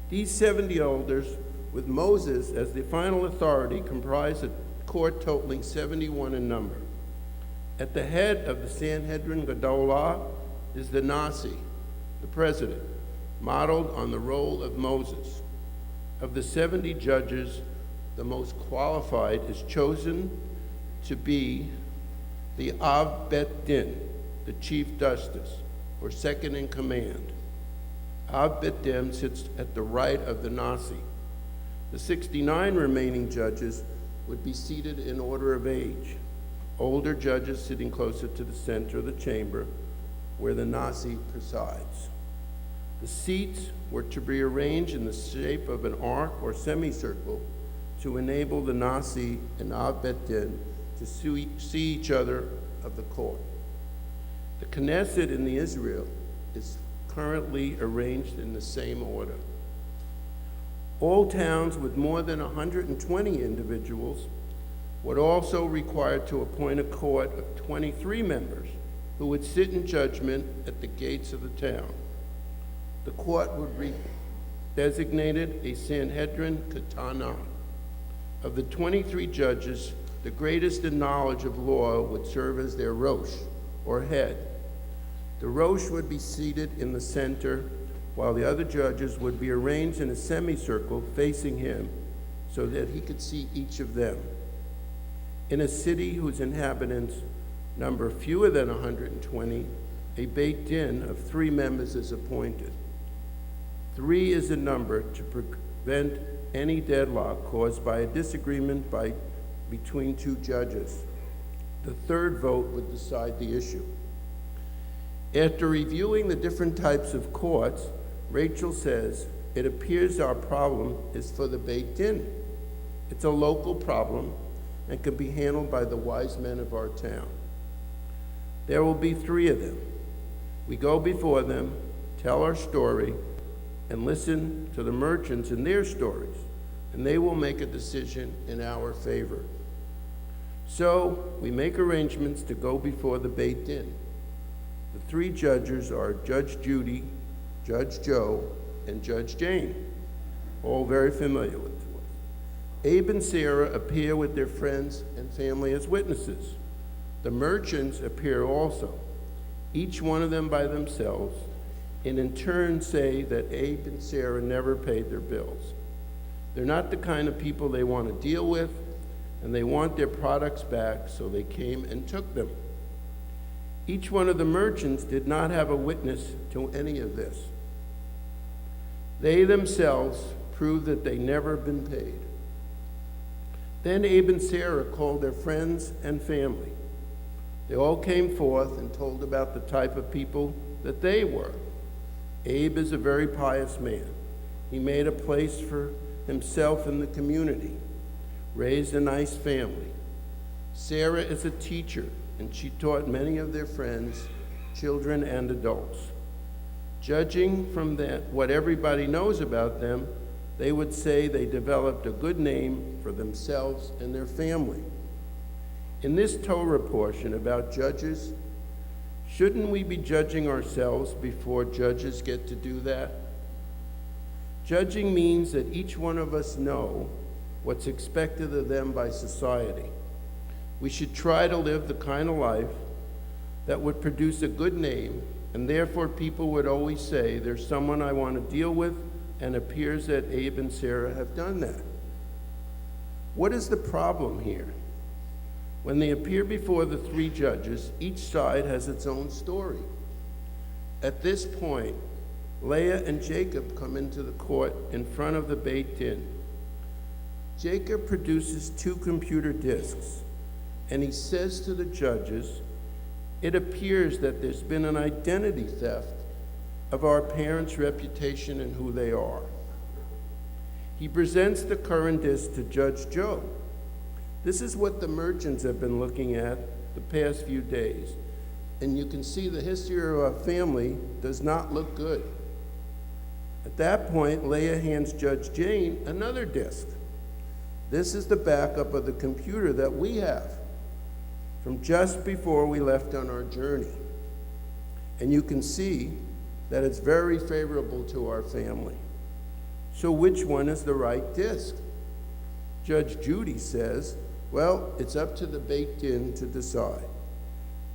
These 70 elders, with Moses as the final authority, comprise a court totaling 71 in number. At the head of the Sanhedrin Gadolah is the Nasi, the president, modeled on the role of Moses. Of the 70 judges, the most qualified is chosen to be the Av Bet Din, the chief justice, or second in command. Av Bet Din sits at the right of the Nasi. The 69 remaining judges would be seated in order of age, older judges sitting closer to the center of the chamber where the Nasi presides. The seats were to be arranged in the shape of an arc or semicircle to enable the Nasi and Av Bet Din to see each other of the court. The Knesset in the Israel is currently arranged in the same order. All towns with more than 120 individuals would also require to appoint a court of 23 members who would sit in judgment at the gates of the town. The court would be designated a Sanhedrin Katana. Of the 23 judges, the greatest in knowledge of law would serve as their Rosh, or head. The Rosh would be seated in the center, while the other judges would be arranged in a semicircle facing him so that he could see each of them. In a city whose inhabitants number fewer than 120, a Beit Din of 3 members is appointed. 3 is a number to prevent any deadlock caused by a disagreement between 2 judges. The third vote would decide the issue. After reviewing the different types of courts, Rachel says, "It appears our problem is for the Beit Din. It's a local problem and can be handled by the wise men of our town. There will be 3 of them. We go before them, tell our story, and listen to the merchants and their stories, and they will make a decision in our favor." So we make arrangements to go before the Beit Din. The 3 judges are Judge Judy, Judge Joe, and Judge Jane, all very familiar with us. Abe and Sarah appear with their friends and family as witnesses. The merchants appear also, each one of them by themselves, and in turn say that Abe and Sarah never paid their bills. They're not the kind of people they want to deal with, and they want their products back, so they came and took them. Each one of the merchants did not have a witness to any of this. They themselves proved that they never been paid. Then Abe and Sarah called their friends and family. They all came forth and told about the type of people that they were. Abe is a very pious man. He made a place for himself in the community, raised a nice family. Sarah is a teacher, and she taught many of their friends, children and adults. Judging from that, what everybody knows about them, they would say they developed a good name for themselves and their family. In this Torah portion about judges, shouldn't we be judging ourselves before judges get to do that? Judging means that each one of us know what's expected of them by society. We should try to live the kind of life that would produce a good name, and therefore people would always say, "There's someone I want to deal with," and it appears that Abe and Sarah have done that. What is the problem here? When they appear before the 3 judges, each side has its own story. At this point, Leah and Jacob come into the court in front of the Beit Din. Jacob produces 2 computer disks, and he says to the judges, "It appears that there's been an identity theft of our parents' reputation and who they are." He presents the current disc to Judge Joe. This is what the merchants have been looking at the past few days, and you can see the history of our family does not look good. At that point, Leah hands Judge Jane another disc. This is the backup of the computer that we have from just before we left on our journey. And you can see that it's very favorable to our family. So which one is the right disc? Judge Judy says, well, it's up to the Beit Din to decide.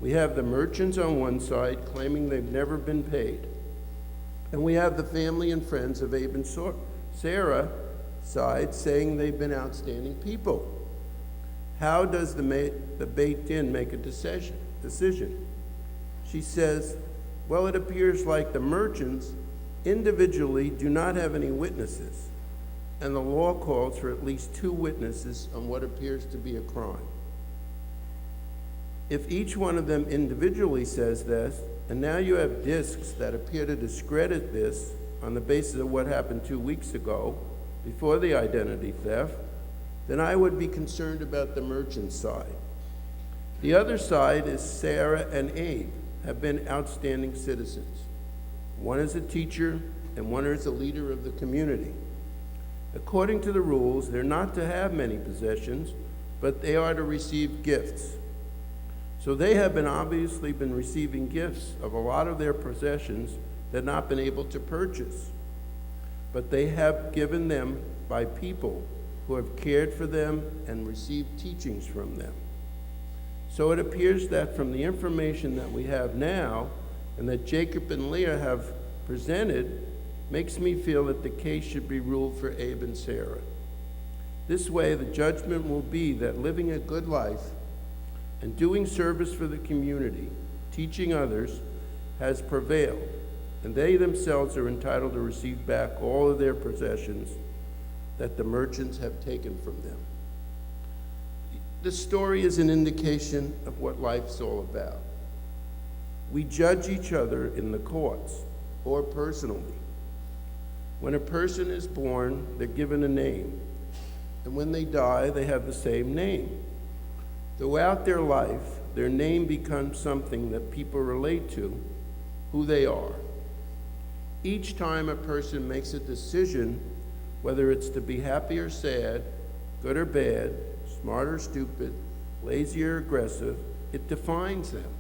We have the merchants on one side claiming they've never been paid. And we have the family and friends of Abe and Sarah side saying they've been outstanding people. How does the Beit Din make a decision? She says, well, it appears like the merchants individually do not have any witnesses, and the law calls for at least 2 witnesses on what appears to be a crime. If each one of them individually says this, and now you have discs that appear to discredit this on the basis of what happened 2 weeks ago, before the identity theft, then I would be concerned about the merchant side. The other side is Sarah and Abe have been outstanding citizens. One is a teacher and one is a leader of the community. According to the rules, they're not to have many possessions, but they are to receive gifts. So they have obviously been receiving gifts of a lot of their possessions they've not been able to purchase. But they have given them by people who have cared for them and received teachings from them. So it appears that from the information that we have now and that Jacob and Leah have presented, makes me feel that the case should be ruled for Abe and Sarah. This way, the judgment will be that living a good life and doing service for the community, teaching others, has prevailed, and they themselves are entitled to receive back all of their possessions that the merchants have taken from them. This story is an indication of what life's all about. We judge each other in the courts or personally. When a person is born, they're given a name, and when they die, they have the same name. Throughout their life, their name becomes something that people relate to, who they are. Each time a person makes a decision, whether it's to be happy or sad, good or bad, smart or stupid, lazy or aggressive, it defines them.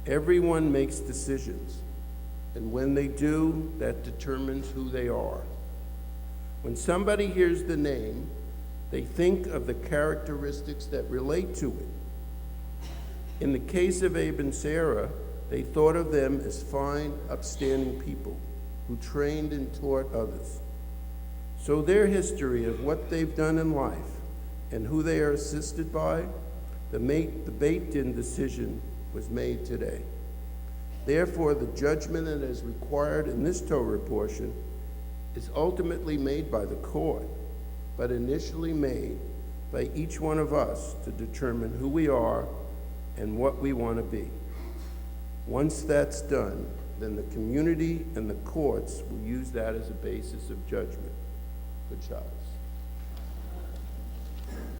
Everyone makes decisions, and when they do, that determines who they are. When somebody hears the name, they think of the characteristics that relate to it. In the case of Abe and Sarah, they thought of them as fine, upstanding people who trained and taught others. So their history of what they've done in life and who they are assisted by, the Beit Din decision was made today. Therefore, the judgment that is required in this Torah portion is ultimately made by the court, but initially made by each one of us to determine who we are and what we want to be. Once that's done, then the community and the courts will use that as a basis of judgment. Good Shabbos.